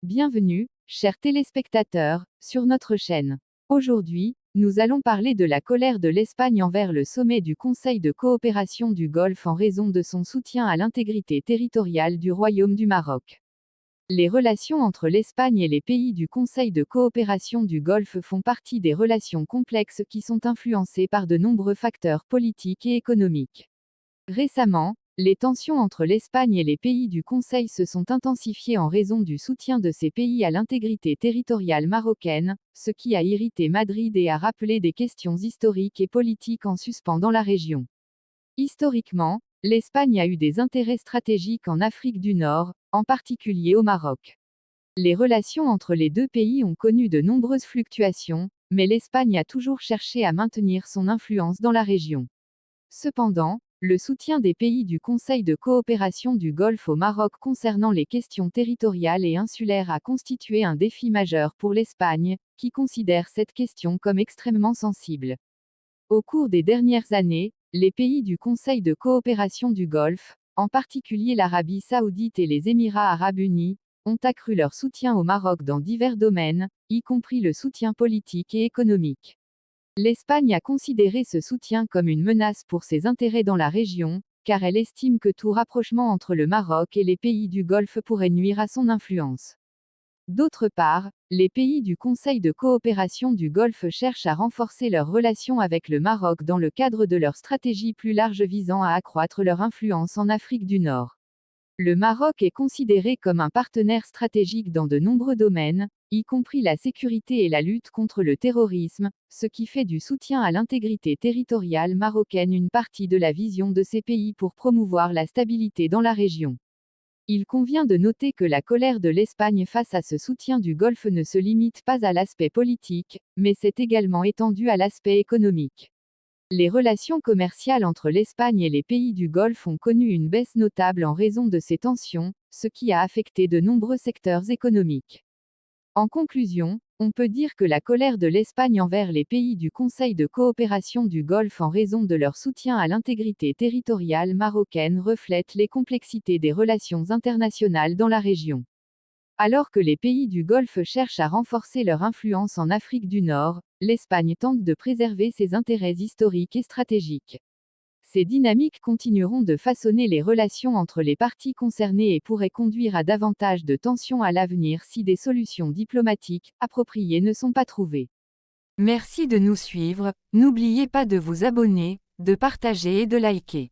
Bienvenue, chers téléspectateurs, sur notre chaîne. Aujourd'hui, nous allons parler de la colère de l'Espagne envers le sommet du Conseil de coopération du Golfe en raison de son soutien à l'intégrité territoriale du Royaume du Maroc. Les relations entre l'Espagne et les pays du Conseil de coopération du Golfe font partie des relations complexes qui sont influencées par de nombreux facteurs politiques et économiques. Récemment, les tensions entre l'Espagne et les pays du Conseil se sont intensifiées en raison du soutien de ces pays à l'intégrité territoriale marocaine, ce qui a irrité Madrid et a rappelé des questions historiques et politiques en suspens dans la région. Historiquement, l'Espagne a eu des intérêts stratégiques en Afrique du Nord, en particulier au Maroc. Les relations entre les deux pays ont connu de nombreuses fluctuations, mais l'Espagne a toujours cherché à maintenir son influence dans la région. Cependant, le soutien des pays du Conseil de coopération du Golfe au Maroc concernant les questions territoriales et insulaires a constitué un défi majeur pour l'Espagne, qui considère cette question comme extrêmement sensible. Au cours des dernières années, les pays du Conseil de coopération du Golfe, en particulier l'Arabie saoudite et les Émirats arabes unis, ont accru leur soutien au Maroc dans divers domaines, y compris le soutien politique et économique. L'Espagne a considéré ce soutien comme une menace pour ses intérêts dans la région, car elle estime que tout rapprochement entre le Maroc et les pays du Golfe pourrait nuire à son influence. D'autre part, les pays du Conseil de coopération du Golfe cherchent à renforcer leurs relations avec le Maroc dans le cadre de leur stratégie plus large visant à accroître leur influence en Afrique du Nord. Le Maroc est considéré comme un partenaire stratégique dans de nombreux domaines, y compris la sécurité et la lutte contre le terrorisme, ce qui fait du soutien à l'intégrité territoriale marocaine une partie de la vision de ces pays pour promouvoir la stabilité dans la région. Il convient de noter que la colère de l'Espagne face à ce soutien du Golfe ne se limite pas à l'aspect politique, mais s'est également étendue à l'aspect économique. Les relations commerciales entre l'Espagne et les pays du Golfe ont connu une baisse notable en raison de ces tensions, ce qui a affecté de nombreux secteurs économiques. En conclusion, on peut dire que la colère de l'Espagne envers les pays du Conseil de coopération du Golfe en raison de leur soutien à l'intégrité territoriale marocaine reflète les complexités des relations internationales dans la région. Alors que les pays du Golfe cherchent à renforcer leur influence en Afrique du Nord, l'Espagne tente de préserver ses intérêts historiques et stratégiques. Ces dynamiques continueront de façonner les relations entre les parties concernées et pourraient conduire à davantage de tensions à l'avenir si des solutions diplomatiques appropriées ne sont pas trouvées. Merci de nous suivre, n'oubliez pas de vous abonner, de partager et de liker.